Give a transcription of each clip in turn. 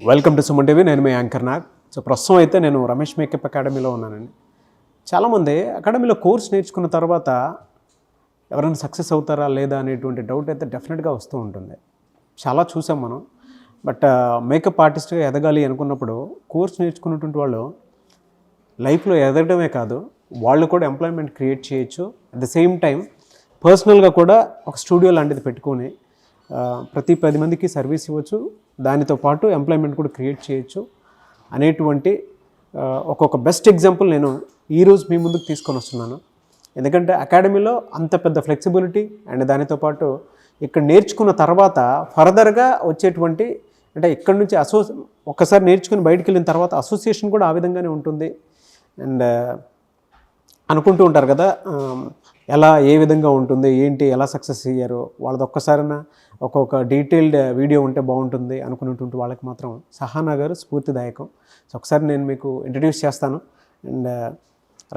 Welcome to Suman TV. నేను మీ anchor Nag. So ప్రస్తుతం అయితే నేను రమేష్ మేకప్ అకాడమీలో ఉన్నానండి. చాలామంది అకాడమీలో కోర్స్ నేర్చుకున్న తర్వాత ఎవరైనా సక్సెస్ అవుతారా లేదా అనేటువంటి డౌట్ అయితే డెఫినెట్గా వస్తూ ఉంటుంది. చాలా చూసాం మనం. బట్ మేకప్ ఆర్టిస్ట్గా ఎదగాలి అనుకున్నప్పుడు కోర్స్ నేర్చుకున్నటువంటి వాళ్ళు లైఫ్లో ఎదగడమే కాదు, వాళ్ళు కూడా ఎంప్లాయ్మెంట్ క్రియేట్ చేయొచ్చు. అట్ ద సేమ్ టైం పర్సనల్గా కూడా ఒక స్టూడియో లాంటిది పెట్టుకొని ప్రతి 10 మందికి సర్వీస్ ఇవ్వచ్చు, దానితో పాటు ఎంప్లాయ్మెంట్ కూడా క్రియేట్ చేయొచ్చు అనేటువంటి ఒక్కొక్క బెస్ట్ ఎగ్జాంపుల్ నేను ఈరోజు మీ ముందుకు తీసుకొని వస్తున్నాను. ఎందుకంటే అకాడమీలో అంత పెద్ద ఫ్లెక్సిబిలిటీ అండ్ దానితో పాటు ఇక్కడ నేర్చుకున్న తర్వాత ఫర్దర్గా వచ్చేటువంటి అంటే ఇక్కడ నుంచి ఒక్కసారి నేర్చుకుని బయటికి వెళ్ళిన తర్వాత అసోసియేషన్ కూడా ఆ విధంగానే ఉంటుంది. అండ్ అనుకుంటూ ఉంటారు కదా, ఎలా ఏ విధంగా ఉంటుంది ఏంటి, ఎలా సక్సెస్ అయ్యారు వాళ్ళది ఒక్కసారైనా ఒక్కొక్క డీటెయిల్డ్ వీడియో ఉంటే బాగుంటుంది అనుకునేటువంటి వాళ్ళకి మాత్రం సహానా గారు స్ఫూర్తిదాయకం. సో ఒకసారి నేను మీకు ఇంట్రడ్యూస్ చేస్తాను. అండ్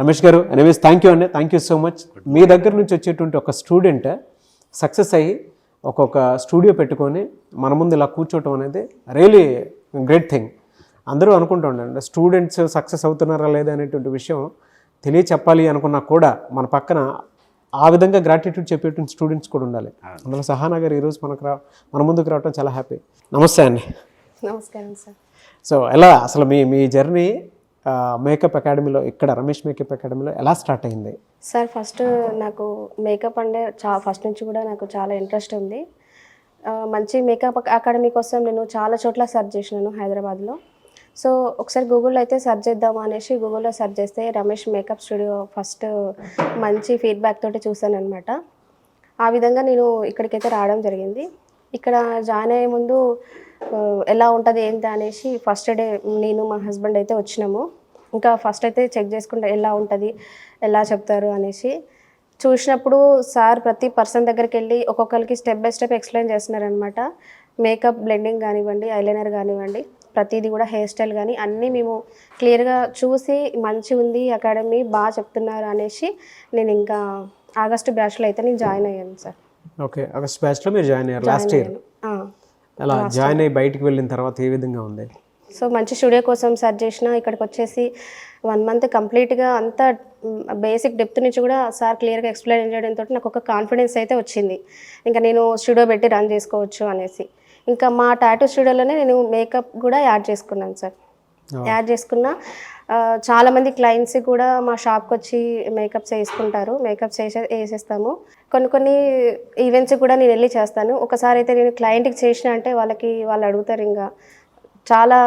రమేష్ గారు, ఎనీవేస్ థ్యాంక్ యూ అండి, థ్యాంక్ యూ సో మచ్. మీ దగ్గర నుంచి వచ్చేటువంటి ఒక స్టూడెంట్ సక్సెస్ అయ్యి ఒక్కొక్క స్టూడియో పెట్టుకొని మన ముందు ఇలా కూర్చోవటం అనేది రియలీ గ్రేట్ థింగ్. అందరూ అనుకుంటూ ఉండండి స్టూడెంట్స్ సక్సెస్ అవుతున్నారా లేదా అనేటువంటి విషయం తెలియచెప్పాలి అనుకున్నా కూడా మన పక్కన ఆ విధంగా గ్రాటిట్యూడ్ చెప్పేటువంటి స్టూడెంట్స్ కూడా ఉండాలి. అందులో సహానా గారు ఈరోజు మన ముందుకు రావడం చాలా హ్యాపీ. నమస్తే అండి. నమస్కారం సార్. సో ఎలా అసలు మీ జర్నీ మేకప్ అకాడమీలో ఇక్కడ రమేష్ మేకప్ అకాడమీలో ఎలా స్టార్ట్ అయింది? సార్ ఫస్ట్ నాకు మేకప్ అంటే ఫస్ట్ నుంచి కూడా నాకు చాలా ఇంట్రెస్ట్ ఉంది. మంచి మేకప్ అకాడమీ కోసం నేను చాలా చోట్ల సెర్చ్ చేసినాను హైదరాబాద్లో. సో ఒకసారి గూగుల్లో అయితే సెర్చ్ చేద్దాము అనేసి గూగుల్లో సెర్చ్ చేస్తే రమేష్ మేకప్ స్టూడియో ఫస్ట్ మంచి ఫీడ్బ్యాక్ తోటి చూసాను అనమాట. ఆ విధంగా నేను ఇక్కడికైతే రావడం జరిగింది. ఇక్కడ జాయిన్ అయ్యే ముందు ఎలా ఉంటుంది ఏంటి అనేసి ఫస్ట్ డే నేను మా హస్బెండ్ అయితే వచ్చినాము. ఇంకా ఫస్ట్ అయితే చెక్ చేసుకుంటా ఎలా ఉంటుంది ఎలా చెప్తారు అనేసి చూసినప్పుడు సార్ ప్రతి పర్సన్ దగ్గరికి వెళ్ళి ఒక్కొక్కరికి స్టెప్ బై స్టెప్ ఎక్స్ప్లెయిన్ చేస్తున్నారనమాట. మేకప్ బ్లెండింగ్ కానివ్వండి, ఐలైనర్ కానివ్వండి, ప్రతిదీ కూడా హెయిర్ స్టైల్ కానీ అన్నీ మేము క్లియర్గా చూసి మంచి ఉంది అకాడమీ బాగా చెప్తున్నారు అనేసి నేను ఇంకా ఆగస్టు బ్యాచ్లో అయితే నేను జాయిన్ అయ్యాను సార్. ఓకే, ఆగస్ట్ బ్యాచ్లో మీరు జాయిన్ అయ్యారు లాస్ట్ ఇయర్. అలా జాయిన్ అయ్యి బయటికి వెళ్ళిన తర్వాత ఏ విధంగా ఉంది? సో మంచి స్టూడియో కోసం సెర్చ్ చేసిన ఇక్కడికి వచ్చేసి 1 మంత్ కంప్లీట్గా అంతా బేసిక్ డెప్త్ నుంచి కూడా సార్ క్లియర్గా ఎక్స్ప్లెయిన్ చేయడంతో నాకు ఒక కాన్ఫిడెన్స్ అయితే వచ్చింది, ఇంకా నేను స్టూడియో పెట్టి రన్ చేసుకోవచ్చు అనేసి. ఇంకా మా టాటూ స్టూడియోలోనే నేను మేకప్ కూడా యాడ్ చేసుకున్నాను సార్. యాడ్ చేసుకున్నా చాలామంది క్లయింట్స్ కూడా మా షాప్కి వచ్చి మేకప్స్ వేసుకుంటారు, మేకప్స్ వేసేస్తాము. కొన్ని ఈవెంట్స్ కూడా నేను వెళ్ళి చేస్తాను. ఒకసారి అయితే నేను క్లయింట్కి చేసిన అంటే వాళ్ళు అడుగుతారు, ఇంకా చాలా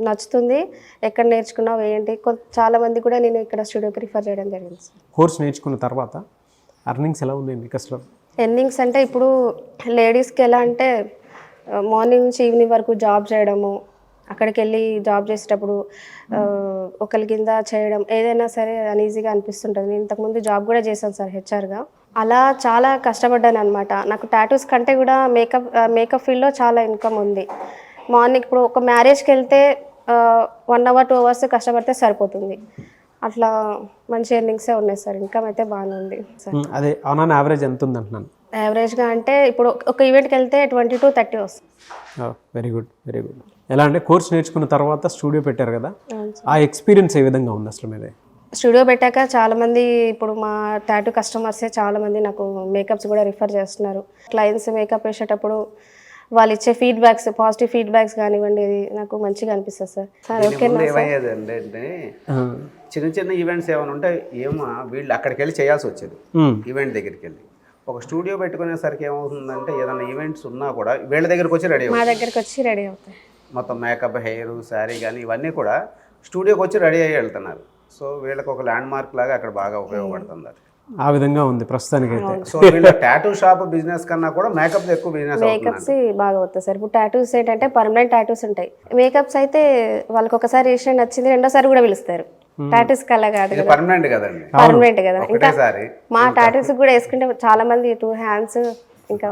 నచ్చుతుంది, ఎక్కడ నేర్చుకున్నావు ఏంటి. చాలామంది కూడా నేను ఇక్కడ స్టూడియోకి రిఫర్ చేయడం జరిగింది సార్. కోర్స్ నేర్చుకున్న తర్వాత ఎర్నింగ్స్ ఎలా ఉంది మీకు అసలు? ఎర్నింగ్స్ అంటే ఇప్పుడు లేడీస్కి ఎలా అంటే మార్నింగ్ నుంచి ఈవినింగ్ వరకు జాబ్ చేయడము, అక్కడికి వెళ్ళి జాబ్ చేసేటప్పుడు ఒకరి కింద చేయడం ఏదైనా సరే అన్ఈజీగా అనిపిస్తుంటుంది. నేను ఇంతకుముందు జాబ్ కూడా చేశాను సార్ హెచ్ఆర్గా. అలా చాలా కష్టపడ్డాను అనమాట. నాకు టాటూస్ కంటే కూడా మేకప్ ఫీల్డ్లో చాలా ఇన్కమ్ ఉంది. మార్నింగ్ ఇప్పుడు ఒక మ్యారేజ్కి వెళ్తే 1 hour 2 hours కష్టపడితే సరిపోతుంది. అట్లా మంచి ఎర్నింగ్సే ఉన్నాయి సార్. ఇన్కమ్ అయితే బాగానే ఉంది సార్. అదే ఆన్ యావరేజ్ ఎంత ఉంది అంటున్నాను? యావరేజ్గా అంటే ఇప్పుడు ఒక ఈవెంట్కి వెళ్తే 20 to 30 వస్తుంది. Very good, very good. ఎలా అంటే కోర్స్ నేర్చుకున్న తర్వాత స్టూడియో పెట్టారు కదా, ఆ ఎక్స్పీరియన్స్ ఏ విధంగా ఉంది అసలు మీదే? స్టూడియో పెట్టాక చాలామంది ఇప్పుడు మా టాటూ కస్టమర్సే చాలామంది నాకు మేకప్స్ కూడా రిఫర్ చేస్తున్నారు. క్లయింట్స్ మేకప్ వేసేటప్పుడు వాళ్ళు ఇచ్చే ఫీడ్బ్యాక్స్, పాజిటివ్ ఫీడ్బ్యాక్స్ కానివ్వండి, ఇది నాకు మంచిగా అనిపిస్తుంది సార్. సార్ ఓకేనా? ఏమయ్యేదండి అంటే చిన్న ఈవెంట్స్ ఏమైనా ఉంటే వీళ్ళు అక్కడికి వెళ్ళి చేయాల్సి వచ్చేది. ఈవెంట్ దగ్గరికి వెళ్ళి ఒక స్టూడియో పెట్టుకునేసరికి ఏమవుతుందంటే ఏదైనా ఈవెంట్స్ ఉన్నా కూడా వీళ్ళ దగ్గరికి వచ్చి రెడీ మా దగ్గరికి వచ్చి రెడీ అవుతాయి. మొత్తం మేకప్, హెయిర్, శారీ కానీ ఇవన్నీ కూడా స్టూడియోకి వచ్చి రెడీ అయ్యి వెళ్తున్నారు. సో వీళ్ళకి ఒక ల్యాండ్ మార్క్ లాగా అక్కడ బాగా ఉపయోగపడుతుంది. ఆ విధంగా ఉంది ప్రస్తుతానికి అయితే. సో వీళ్ళ టాటూ షాప్ బిజినెస్ కన్నా కూడా మేకప్ ఎక్కువ బిజినెస్. మేకప్స్ బాగా అవుతాయి సార్. ఇప్పుడు టాటూస్ ఏంటంటే పర్మనెంట్ టాటూస్ ఉంటాయి. మేకప్స్ అయితే వాళ్ళకి ఒకసారి వేసిన నచ్చింది రెండోసారి కూడా పిలుస్తారు. టాటూస్ కల్లా కాదు, పర్మనెంట్ కదండి, పర్మనెంట్ కదా. ఇంకా మా టాటూస్ కూడా వేసుకుంటే చాలా మంది 2 hands ఇంకా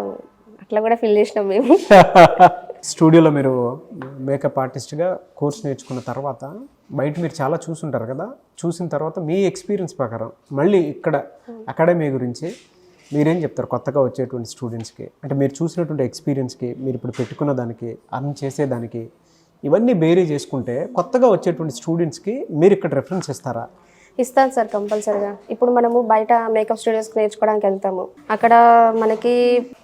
అట్లా కూడా ఫిల్ చేసినాం మేము. స్టూడియోలో మీరు మేకప్ ఆర్టిస్ట్గా కోర్స్ నేర్చుకున్న తర్వాత బయట మీరు చాలా చూసుంటారు కదా, చూసిన తర్వాత మీ ఎక్స్పీరియన్స్ ప్రకారం మళ్ళీ ఇక్కడ అకాడమీ గురించి మీరేం చెప్తారు కొత్తగా వచ్చేటువంటి స్టూడెంట్స్కి? అంటే మీరు చూసినటువంటి ఎక్స్పీరియన్స్కి, మీరు ఇప్పుడు పెట్టుకున్న దానికి, అర్న్ చేసేదానికి ఇవన్నీ బేరీ చేసుకుంటే కొత్తగా వచ్చేటువంటి స్టూడెంట్స్కి మీరు ఇక్కడ రెఫరెన్స్ ఇస్తారా? ఇస్తాను సార్ కంపల్సరీగా. ఇప్పుడు మనము బయట మేకప్ స్టూడియోస్కి నేర్చుకోవడానికి వెళ్తాము. అక్కడ మనకి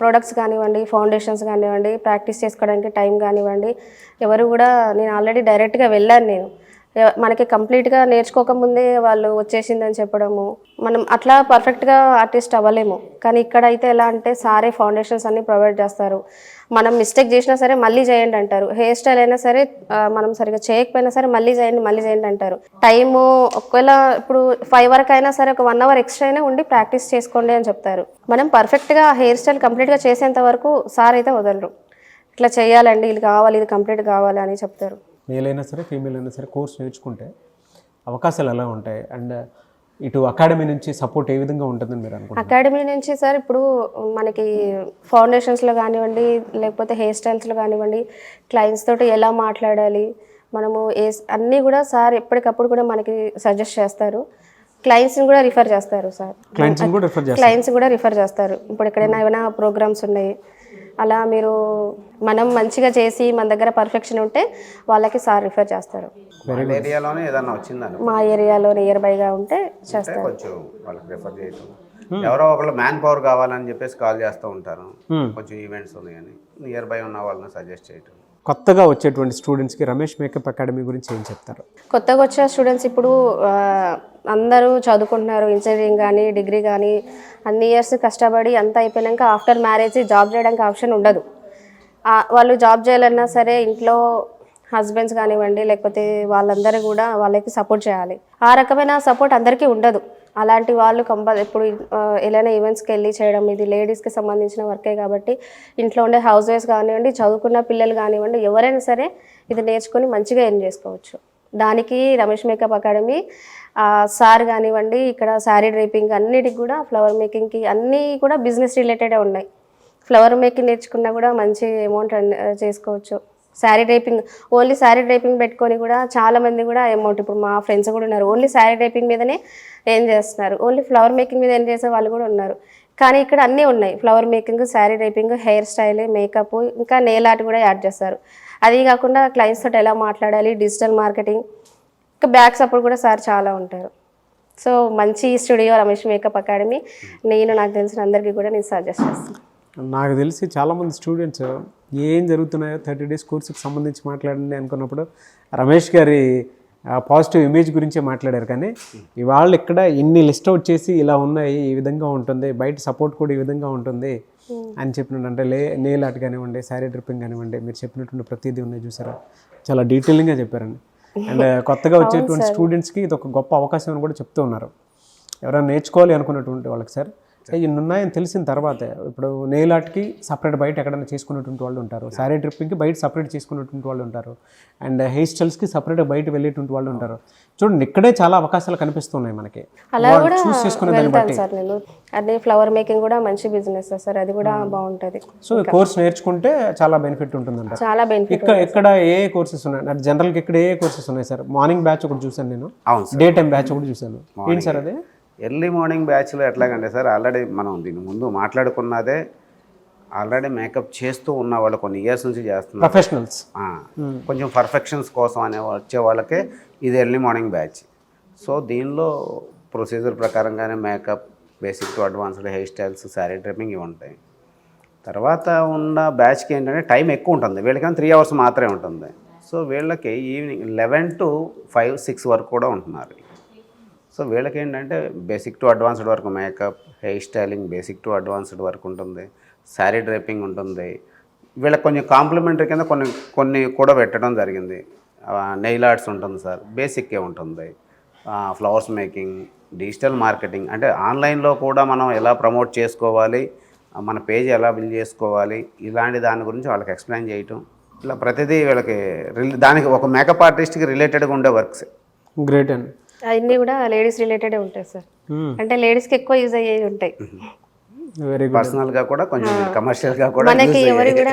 ప్రొడక్ట్స్ కానివ్వండి, ఫౌండేషన్స్ కానివ్వండి, ప్రాక్టీస్ చేసుకోవడానికి టైం కానివ్వండి, ఎవరు కూడా, నేను ఆల్రెడీ డైరెక్ట్గా వెళ్ళాను. నేను మనకి కంప్లీట్గా నేర్చుకోకముందే వాళ్ళు వచ్చేసిందని చెప్పడము, మనం అట్లా పర్ఫెక్ట్గా ఆర్టిస్ట్ అవ్వలేము. కానీ ఇక్కడ అయితే ఎలా అంటే సారే ఫౌండేషన్స్ అన్నీ ప్రొవైడ్ చేస్తారు. మనం మిస్టేక్ చేసినా సరే మళ్ళీ చేయండి అంటారు. హెయిర్ స్టైల్ అయినా సరే మనం సరిగ్గా చేయకపోయినా సరే మళ్ళీ చేయండి అంటారు. టైము ఒకవేళ ఇప్పుడు 5 వరకు అయినా సరే ఒక 1 అవర్ ఎక్స్ట్రా అయినా ఉండి ప్రాక్టీస్ చేసుకోండి అని చెప్తారు. మనం పర్ఫెక్ట్గా హెయిర్ స్టైల్ కంప్లీట్గా చేసేంత వరకు సార్ అయితే వదలరు. ఇట్లా చేయాలండి, ఇది కావాలి, ఇది కంప్లీట్ కావాలి అని చెప్తారు. మేల్ అయినా సరే ఫీమేల్ అయినా సరే కోర్స్ నేర్చుకుంటే అవకాశాలు ఎలా ఉంటాయి? అండ్ ఇటు అకాడమీ నుంచి సపోర్ట్ ఏ విధంగా ఉంటుందని మీరు అనుకుంటున్నారు? అకాడమీ నుంచి సార్ ఇప్పుడు మనకి ఫౌండేషన్స్లో కానివ్వండి, లేకపోతే హెయిర్ స్టైల్స్లో కానివ్వండి, క్లయింట్స్ తోటి ఎలా మాట్లాడాలి, మనము అన్నీ కూడా సార్ ఎప్పటికప్పుడు కూడా మనకి సజెస్ట్ చేస్తారు. క్లయింట్స్ని కూడా రిఫర్ చేస్తారు సార్. క్లయింట్స్ కూడా రిఫర్ చేస్తారు. ఇప్పుడు ఎక్కడైనా ఏమైనా ప్రోగ్రామ్స్ ఉన్నాయి, అలా మీరు మనం మంచిగా చేసి మన దగ్గర పర్ఫెక్షన్ ఉంటే వాళ్ళకి సార్ రిఫర్ చేస్తారు. ఏరియాలోనే ఏదైనా వచ్చిందని మా ఏరియాలో నియర్ బైగా ఉంటే చేస్తారు. కొంచెం వాళ్ళకి రిఫర్ చేయటం, ఎవరో ఒకళ్ళు మ్యాన్ పవర్ కావాలని చెప్పేసి కాల్ చేస్తూ ఉంటారు. కొంచెం ఈవెంట్స్ ఉన్నాయని నియర్ బై ఉన్న వాళ్ళని సజెస్ట్ చేయటం. కొత్తగా వచ్చేటువంటి స్టూడెంట్స్కి రమేష్ మేకప్ అకాడమీ గురించి ఏం చెప్తారు? కొత్తగా వచ్చే స్టూడెంట్స్ ఇప్పుడు అందరూ చదువుకుంటున్నారు, ఇంజనీరింగ్ కానీ డిగ్రీ కానీ అన్ని ఇయర్స్ కష్టపడి అంతా అయిపోయాక ఆఫ్టర్ మ్యారేజ్ జాబ్ చేయడానికి ఆప్షన్ ఉండదు. వాళ్ళు జాబ్ చేయాలన్నా సరే ఇంట్లో హస్బెండ్స్ కానివ్వండి, లేకపోతే వాళ్ళందరూ కూడా వాళ్ళకి సపోర్ట్ చేయాలి. ఆ రకమైన సపోర్ట్ అందరికీ ఉండదు. అలాంటి వాళ్ళు ఇప్పుడు ఏదైనా ఈవెంట్స్కి వెళ్ళి చేయడం, ఇది లేడీస్కి సంబంధించిన వర్కే కాబట్టి ఇంట్లో ఉండే హౌస్ వైఫ్స్ కానివ్వండి, చదువుకున్న పిల్లలు కానివ్వండి, ఎవరైనా సరే ఇది నేర్చుకొని మంచిగా ఎర్న్ చేసుకోవచ్చు. దానికి రమేష్ మేకప్ అకాడమీ సార్ కానివ్వండి, ఇక్కడ శారీ డ్రైపింగ్ అన్నిటికి కూడా, ఫ్లవర్ మేకింగ్కి అన్నీ కూడా బిజినెస్ రిలేటెడే ఉన్నాయి. ఫ్లవర్ మేకింగ్ నేర్చుకున్నా కూడా మంచి అమౌంట్ చేసుకోవచ్చు. శారీ డ్రైపింగ్, ఓన్లీ శారీ డ్రైపింగ్ పెట్టుకొని కూడా చాలామంది కూడా అమౌంట్, ఇప్పుడు మా ఫ్రెండ్స్ కూడా ఉన్నారు, ఓన్లీ శారీ డ్రైపింగ్ మీదనే ఏం చేస్తున్నారు, ఓన్లీ ఫ్లవర్ మేకింగ్ మీద ఏం చేసే వాళ్ళు కూడా ఉన్నారు. కానీ ఇక్కడ అన్నీ ఉన్నాయి, flower making, sari డ్రైపింగ్, hair style, makeup, ఇంకా నెయిల్ ఆర్ట్ కూడా యాడ్ చేస్తారు. అది కాకుండా క్లయింట్స్ తోటి ఎలా మాట్లాడాలి, డిజిటల్ మార్కెటింగ్, ఇంకా బ్యాక్ సపోర్ట్ కూడా సార్ చాలా ఉంటారు. సో మంచి స్టూడియో రమేష్ మేకప్ అకాడమీ. నాకు తెలిసిన అందరికీ కూడా నేను సజెస్ట్ చేస్తాను. నాకు తెలిసి చాలామంది స్టూడెంట్స్ ఏం జరుగుతున్నాయో 30 days కోర్సుకి సంబంధించి మాట్లాడండి అనుకున్నప్పుడు రమేష్ గారి పాజిటివ్ ఇమేజ్ గురించే మాట్లాడారు. కానీ ఇవాళ ఇక్కడ ఇన్ని లిస్ట్ అవుట్ చేసి ఇలా ఉన్నాయి, ఈ విధంగా ఉంటుంది, బయట సపోర్ట్ కూడా ఈ విధంగా ఉంటుంది అని చెప్పినట్టు, అంటే నెయిల్ ఆర్ట్ కానివ్వండి, శారీ డ్రిప్పింగ్ కానివ్వండి, మీరు చెప్పినటువంటి ప్రతిదీ ఉన్నాయి చూసారా, చాలా డీటెయిలింగ్గా చెప్పారండి. అండ్ కొత్తగా వచ్చేటువంటి స్టూడెంట్స్కి ఇది ఒక గొప్ప అవకాశం అని కూడా చెప్తూ ఉన్నారు. ఎవరైనా నేర్చుకోవాలి అనుకున్నటువంటి వాళ్ళకి సార్ ఇన్ని ఉన్నాయని తెలిసిన తర్వాత, ఇప్పుడు నెయిల్ ఆర్ట్కి సపరేట్ బయట ఎక్కడైనా చేసుకున్నటువంటి వాళ్ళు ఉంటారు, శారీ డ్రిప్పింగ్కి బయట సపరేట్ చేసుకున్నటువంటి వాళ్ళు ఉంటారు, అండ్ హెయిర్ స్టైల్స్కి సపరేట్గా బయట వెళ్ళేటువంటి వాళ్ళు ఉంటారు. చూడండి ఇక్కడే చాలా అవకాశాలు కనిపిస్తున్నాయి మనకి. అలా కూడా వెళ్తాను సార్ నేను. అదే ఫ్లవర్ మేకింగ్ కూడా మంచి బిజినెస్ సార్, అది కూడా బాగుంటుంది. సో కోర్స్ నేర్చుకుంటే చాలా బెనిఫిట్ ఉంటుందంట. చాలా బెనిఫిట్. ఇక్కడ ఏ కోర్సెస్ ఉన్నాయి జనరల్గా? ఇక్కడ ఏ కోర్సెస్ ఉన్నాయి సార్? మార్నింగ్ బ్యాచ్ ఒకటి చూసాను నేను, డే టైం బ్యాచ్ ఒకటి చూసాను. ఏంటి సార్ అదే? ఎర్లీ మార్నింగ్ బ్యాచ్లో ఎట్లాగంటే సార్, ఆల్రెడీ మనం దీని ముందు మాట్లాడుకున్నదే, ఆల్రెడీ మేకప్ చేస్తూ ఉన్న వాళ్ళు కొన్ని ఇయర్స్ నుంచి చేస్తున్నారు, ప్రొఫెషనల్స్, కొంచెం పర్ఫెక్షన్స్ కోసం అనే వచ్చే వాళ్ళకే ఇది ఎర్లీ మార్నింగ్ బ్యాచ్. సో దీనిలో ప్రొసీజర్ ప్రకారంగానే makeup, basic to advanced hair styles, sari dripping ఇవి ఉంటాయి. తర్వాత ఉన్న బ్యాచ్కి ఏంటంటే టైం ఎక్కువ ఉంటుంది, వీళ్ళకైనా 3 hours మాత్రమే ఉంటుంది. సో వీళ్ళకి ఈవినింగ్ 11 to 5, 6 వరకు కూడా ఉంటున్నారు. సో వీళ్ళకి ఏంటంటే బేసిక్ టు అడ్వాన్స్డ్ వరకు makeup, hair styling, basic to advanced వరకు ఉంటుంది, శారీ డ్రైపింగ్ ఉంటుంది. వీళ్ళకి కొంచెం కాంప్లిమెంటరీ కింద కొన్ని కూడా పెట్టడం జరిగింది. నెయిల్ ఆర్ట్స్ ఉంటుంది సార్, బేసిక్కే ఉంటుంది, ఫ్లవర్స్ మేకింగ్, డిజిటల్ మార్కెటింగ్, అంటే ఆన్లైన్లో కూడా మనం ఎలా ప్రమోట్ చేసుకోవాలి, మన పేజ్ ఎలా బిల్డ్ చేసుకోవాలి, ఇలాంటి దాని గురించి వాళ్ళకి ఎక్స్ప్లెయిన్ చేయటం, ఇలా ప్రతిదీ వీళ్ళకి దానికి ఒక మేకప్ ఆర్టిస్ట్కి రిలేటెడ్గా ఉండే వర్క్స్. గ్రేట్ అండి. అన్నీ కూడా లేడీస్ రిలేటెడే ఉంటాయి సార్, అంటే లేడీస్కి ఎక్కువ యూజ్ అయ్యేవి ఉంటాయి. పర్సనల్గా కూడా కొంచెం కమర్షియల్గా కూడా మనకి ఎవరు కూడా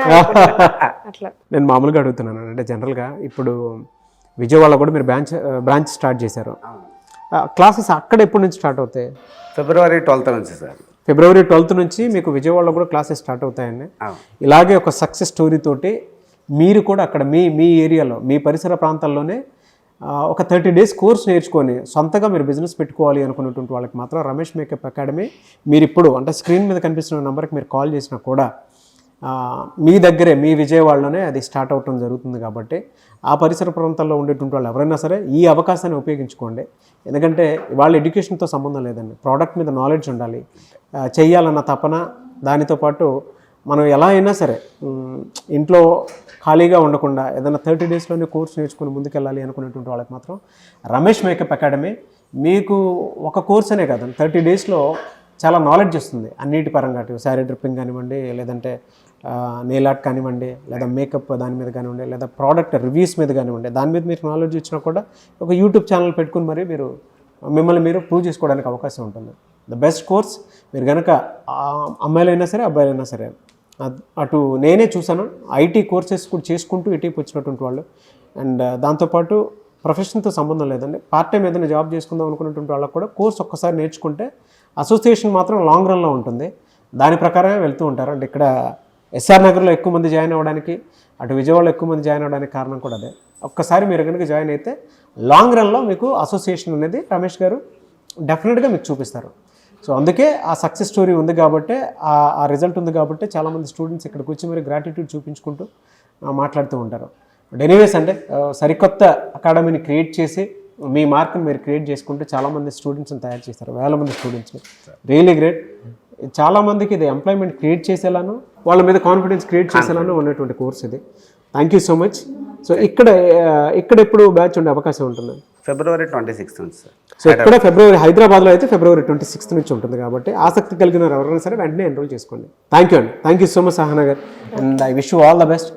అట్లా. నేను మామూలుగా అడుగుతున్నాను, అంటే జనరల్గా ఇప్పుడు విజయవాడలో కూడా మీరు బ్రాంచ్ స్టార్ట్ చేశారు. క్లాసెస్ అక్కడ ఎప్పటి నుంచి స్టార్ట్ అవుతాయి? February 12th నుంచి సార్. February 12th నుంచి మీకు విజయవాడలో కూడా క్లాసెస్ స్టార్ట్ అవుతాయండి. ఇలాగే ఒక సక్సెస్ స్టోరీ తోటి మీరు కూడా అక్కడ మీ ఏరియాలో మీ పరిసర ప్రాంతాల్లోనే ఒక 30 days కోర్స్ నేర్చుకొని సొంతగా మీరు బిజినెస్ పెట్టుకోవాలి అనుకున్నటువంటి వాళ్ళకి మాత్రం రమేష్ మేకప్ అకాడమీ మీరు ఇప్పుడు అంటే స్క్రీన్ మీద కనిపిస్తున్న నెంబర్కి మీరు కాల్ చేసినా కూడా మీ దగ్గరే మీ విజయవాడలోనే అది స్టార్ట్ అవటం జరుగుతుంది. కాబట్టి ఆ పరిసర ప్రాంతాల్లో ఉండేటువంటి వాళ్ళు ఎవరైనా సరే ఈ అవకాశాన్ని ఉపయోగించుకోండి. ఎందుకంటే వాళ్ళ ఎడ్యుకేషన్తో సంబంధం లేదండి, ప్రోడక్ట్ మీద నాలెడ్జ్ ఉండాలి, చెయ్యాలన్న తపన, దానితో పాటు మనం ఎలా అయినా సరే ఇంట్లో ఖాళీగా ఉండకుండా ఏదైనా 30 daysలోనే కోర్స్ నేర్చుకుని ముందుకెళ్ళాలి అనుకునేటువంటి వాళ్ళకి మాత్రం రమేష్ మేకప్ అకాడమీ మీకు ఒక కోర్స్ అనే కాదండి, 30 daysలో చాలా నాలెడ్జ్ వస్తుంది అన్నిటి పరంగా. శారీ డ్రిప్పింగ్ కానివ్వండి, లేదంటే నెయిల్ ఆర్ట్ కానివ్వండి, లేదా మేకప్ దాని మీద కానివ్వండి, లేదా ప్రోడక్ట్ రివ్యూస్ మీద కానివ్వండి, దాని మీద మీకు నాలెడ్జ్ ఇచ్చినా కూడా ఒక యూట్యూబ్ ఛానల్ పెట్టుకుని మరి మీరు మిమ్మల్ని మీరు ప్రూవ్ చేసుకోవడానికి అవకాశం ఉంటుంది. The best course. మీరు కనుక అమ్మాయిలైనా సరే అబ్బాయిలైనా సరే, అటు నేనే చూసాను ఐటీ కోర్సెస్ కూడా చేసుకుంటూ ఇటీకి వచ్చినటువంటి వాళ్ళు, అండ్ దాంతోపాటు ప్రొఫెషన్తో సంబంధం లేదండి, పార్ట్ టైం ఏదైనా జాబ్ చేసుకుందాం అనుకున్నటువంటి వాళ్ళకి కూడా కోర్స్ ఒక్కసారి నేర్చుకుంటే అసోసియేషన్ మాత్రం లాంగ్ రన్లో ఉంటుంది, దాని ప్రకారమే వెళ్తూ ఉంటారు. అంటే ఇక్కడ ఎస్ఆర్ నగర్లో ఎక్కువ మంది జాయిన్ అవ్వడానికి, అటు విజయవాడలో ఎక్కువ మంది జాయిన్ అవ్వడానికి కారణం కూడా అదే. ఒక్కసారి మీరు కనుక జాయిన్ అయితే లాంగ్ రన్లో మీకు అసోసియేషన్ అనేది రమేష్ గారు డెఫినెట్గా మీకు చూపిస్తారు. సో అందుకే ఆ సక్సెస్ స్టోరీ ఉంది కాబట్టి, ఆ రిజల్ట్ ఉంది కాబట్టి చాలామంది స్టూడెంట్స్ ఇక్కడికి వచ్చి మరి గ్రాటిట్యూడ్ చూపించుకుంటూ మాట్లాడుతూ ఉంటారు. బట్ ఎనీవేస్ అంటే సరికొత్త అకాడమీని క్రియేట్ చేసి మీ మార్క్ని మీరు క్రియేట్ చేసుకుంటూ చాలామంది స్టూడెంట్స్ని తయారు చేస్తారు, వేల మంది స్టూడెంట్స్ని. Really great. చాలామందికి ఇది ఎంప్లాయ్మెంట్ క్రియేట్ చేసేలాను, వాళ్ళ మీద కాన్ఫిడెన్స్ క్రియేట్ చేసేలాను ఉన్నటువంటి కోర్స్ ఇది. Thank you so much. So ఇక్కడ ఎప్పుడు బ్యాచ్ ఉండే అవకాశం ఉంటుంది? February 26th నుంచి సార్. సో ఇక్కడ హైదరాబాద్లో అయితే February 26th నుంచి ఉంటుంది. కాబట్టి ఆసక్తి కలిగిన ఎవరైనా సరే వెంటనే ఎన్రోల్ చేసుకోండి. థ్యాంక్ యూ అండి. Thank you so much Sahana గారు, and I wish you all the best.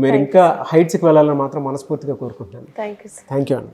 మీరు ఇంకా హైట్స్కి వెళ్ళాలని మాత్రం మనస్ఫూర్తిగా కోరుకుంటున్నాను. Thank you. థ్యాంక్ యూ అండి.